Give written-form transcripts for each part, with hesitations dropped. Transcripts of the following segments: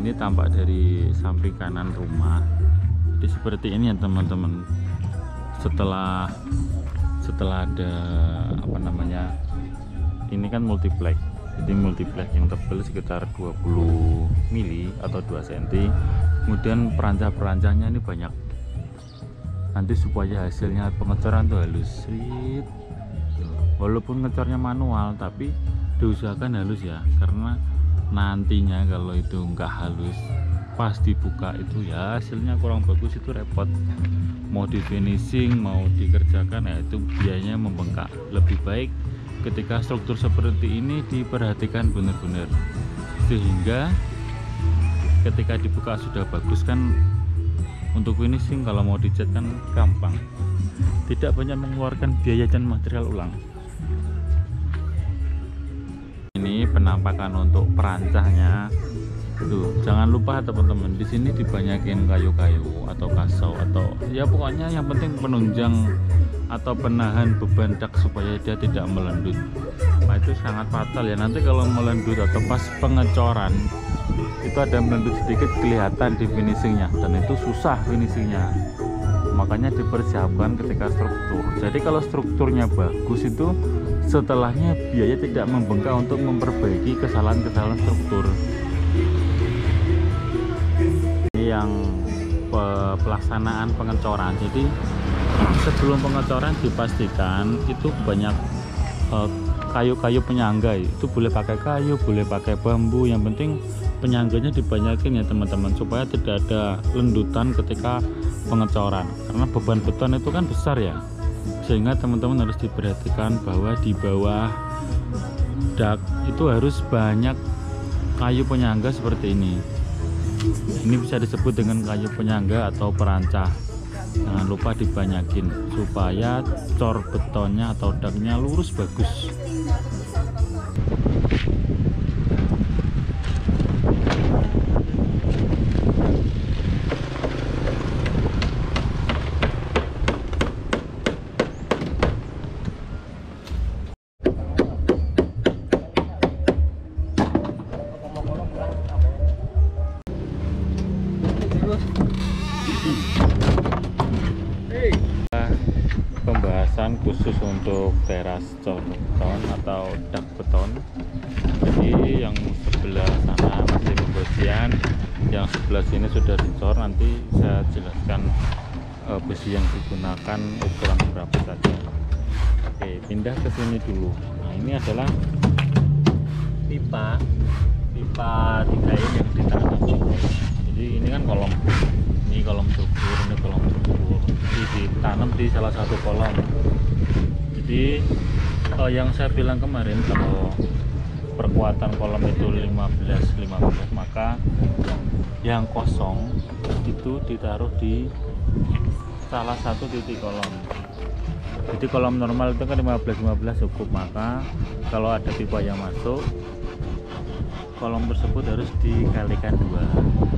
ini tampak dari samping kanan rumah. Jadi seperti ini ya teman-teman. Setelah ada apa namanya, ini kan multiplex. Jadi multiplex yang tebal sekitar 20 mili atau 2 cm. Kemudian perancah-perancahnya ini banyak. Nanti supaya hasilnya pengecoran tuh halus. Walaupun ngecornya manual tapi diusahakan halus ya, karena nantinya kalau itu enggak halus pas dibuka itu ya hasilnya kurang bagus, itu repot. Mau di finishing mau dikerjakan ya itu biayanya membengkak. Lebih baik ketika struktur seperti ini diperhatikan benar-benar, sehingga ketika dibuka sudah bagus kan. Untuk finishing kalau mau dicat kan gampang, tidak banyak mengeluarkan biaya dan material ulang. Ini penampakan untuk perancahnya. Tuh, jangan lupa teman-teman, di sini dibanyakin kayu-kayu atau kasau atau ya pokoknya yang penting penunjang atau penahan beban dak supaya dia tidak melendut. Nah, itu sangat fatal ya, nanti kalau melendut atau pas pengecoran itu ada melendut sedikit kelihatan di finishingnya, dan itu susah finishingnya. Makanya dipersiapkan ketika struktur. Jadi kalau strukturnya bagus itu setelahnya biaya tidak membengkak untuk memperbaiki kesalahan-kesalahan struktur. Ini yang pelaksanaan pengecoran. Jadi sebelum pengecoran dipastikan itu banyak kayu-kayu penyangga. Itu boleh pakai kayu, boleh pakai bambu, yang penting penyangganya dibanyakin ya teman-teman, supaya tidak ada lendutan ketika pengecoran, karena beban beton itu kan besar ya, sehingga teman-teman harus diperhatikan bahwa di bawah dak itu harus banyak kayu penyangga seperti ini. Ini bisa disebut dengan kayu penyangga atau perancah. Jangan lupa dibanyakin supaya cor betonnya atau daknya lurus bagus. Pembahasan khusus untuk teras cor beton atau dak beton. Jadi yang sebelah sana masih pembersihan, yang sebelah sini sudah dicor. Nanti saya jelaskan besi yang digunakan ukuran berapa saja. Oke, pindah ke sini dulu. Nah, ini adalah pipa 3 in yang ditanam. Jadi ini kan kolom, ini kolom struktur, ini kolom struktur. Jadi ditanam di salah satu kolom. Jadi yang saya bilang kemarin, kalau perkuatan kolom itu 15, maka yang kosong itu ditaruh di salah satu titik kolom. Jadi kolom normal itu kan 15 cukup, maka kalau ada pipa yang masuk, kolom tersebut harus dikalikan 2,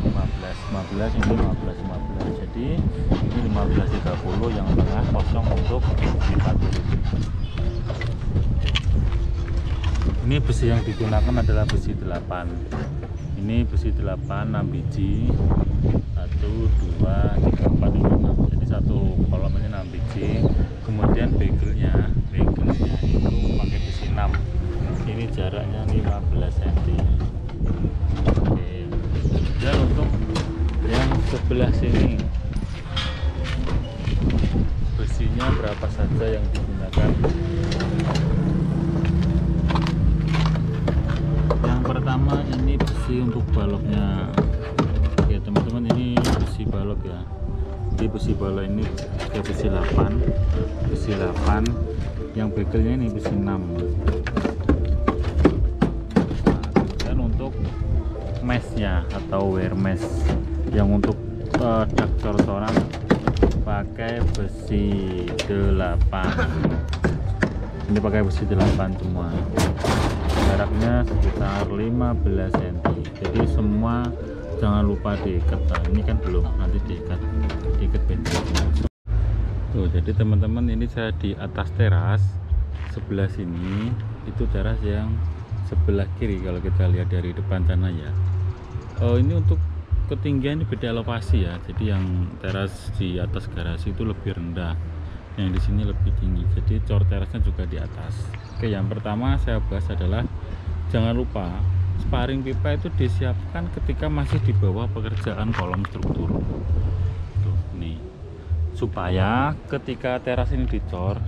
15 ini 15. Jadi ini 1530, yang tengah kosong untuk pipa kiri. Ini besi yang digunakan adalah besi 8. Ini besi 8 6 biji, 1 2 3 4 5 6. Jadi satu kolom ini 6 biji. Kemudian begelnya itu pakai besi 6. Ini jaraknya 15 cm. Oke. Dan untuk yang sebelah sini besinya berapa saja yang digunakan. Yang pertama ini besi untuk baloknya. Oke teman-teman, ini besi balok ya. Jadi besi balok ini kayak besi 8, yang begelnya ini besi 6. Dan untuk meshnya atau wear mesh yang untuk dak cor-coran pakai besi 8. Ini pakai besi 8 semua. Jaraknya sekitar 15 cm. Jadi semua jangan lupa diikat. Nah, ini kan belum, nanti diikat bentuknya. Tuh, jadi teman-teman, ini saya di atas teras sebelah sini, itu teras yang sebelah kiri kalau kita lihat dari depan sana ya. Ini untuk ketinggian ini beda elevasi ya. Jadi yang teras di atas garasi itu lebih rendah, yang di sini lebih tinggi. Jadi cor terasnya juga di atas. Oke, yang pertama saya bahas adalah jangan lupa sparing pipa itu disiapkan ketika masih di bawah pekerjaan kolom struktur. Tuh, nih. Supaya ketika teras ini dicor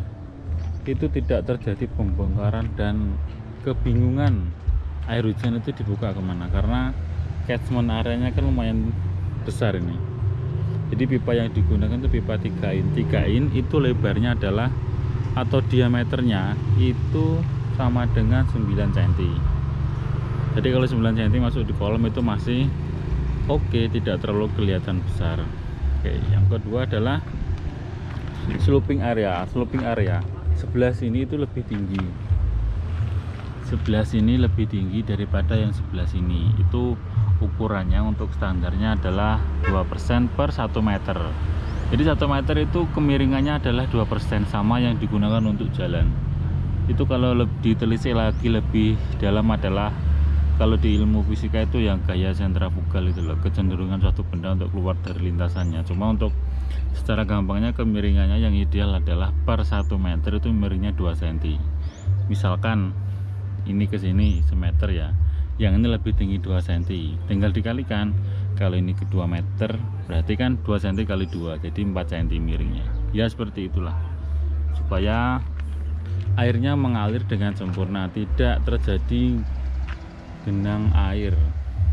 itu tidak terjadi pembongkaran dan kebingungan air hujan itu dibuka kemana, karena catchment areanya kan lumayan besar ini. Jadi pipa yang digunakan itu pipa 3 in. 3 in itu lebarnya adalah atau diameternya itu sama dengan 9 cm. Jadi kalau 9 cm masuk di kolom itu masih oke, tidak terlalu kelihatan besar. Oke, yang kedua adalah sloping area. Sloping area sebelah sini itu lebih tinggi. Sebelah sini lebih tinggi daripada yang sebelah sini. Itu ukurannya untuk standarnya adalah 2% per 1 meter. Jadi 1 meter itu kemiringannya adalah 2%, sama yang digunakan untuk jalan. Itu kalau ditelisik lagi lebih dalam adalah kalau di ilmu fisika itu yang gaya sentrifugal itu loh, kecenderungan suatu benda untuk keluar dari lintasannya. Cuma untuk secara gampangnya kemiringannya yang ideal adalah per 1 meter itu miringnya 2 cm. Misalkan ini ke sini semeter ya, yang ini lebih tinggi 2 cm, tinggal dikalikan. Kalau ini ke 2 meter berarti kan 2 cm kali 2, jadi 4 cm miringnya ya. Seperti itulah supaya airnya mengalir dengan sempurna, tidak terjadi genang air.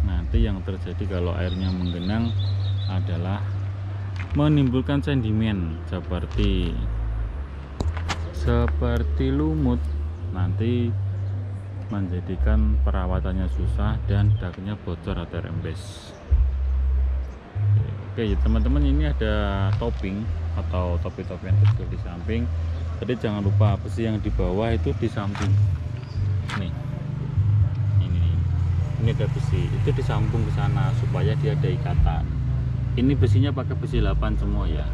Nanti yang terjadi kalau airnya menggenang adalah menimbulkan sedimen seperti lumut, nanti menjadikan perawatannya susah dan daknya bocor atau rembes. Oke teman-teman, ini ada topping atau topi-topi yang kecil di samping. Jadi jangan lupa besi yang di bawah itu di samping. Nih, ini ada besi itu disambung ke sana supaya dia ada ikatan. Ini besinya pakai besi 8 semua ya.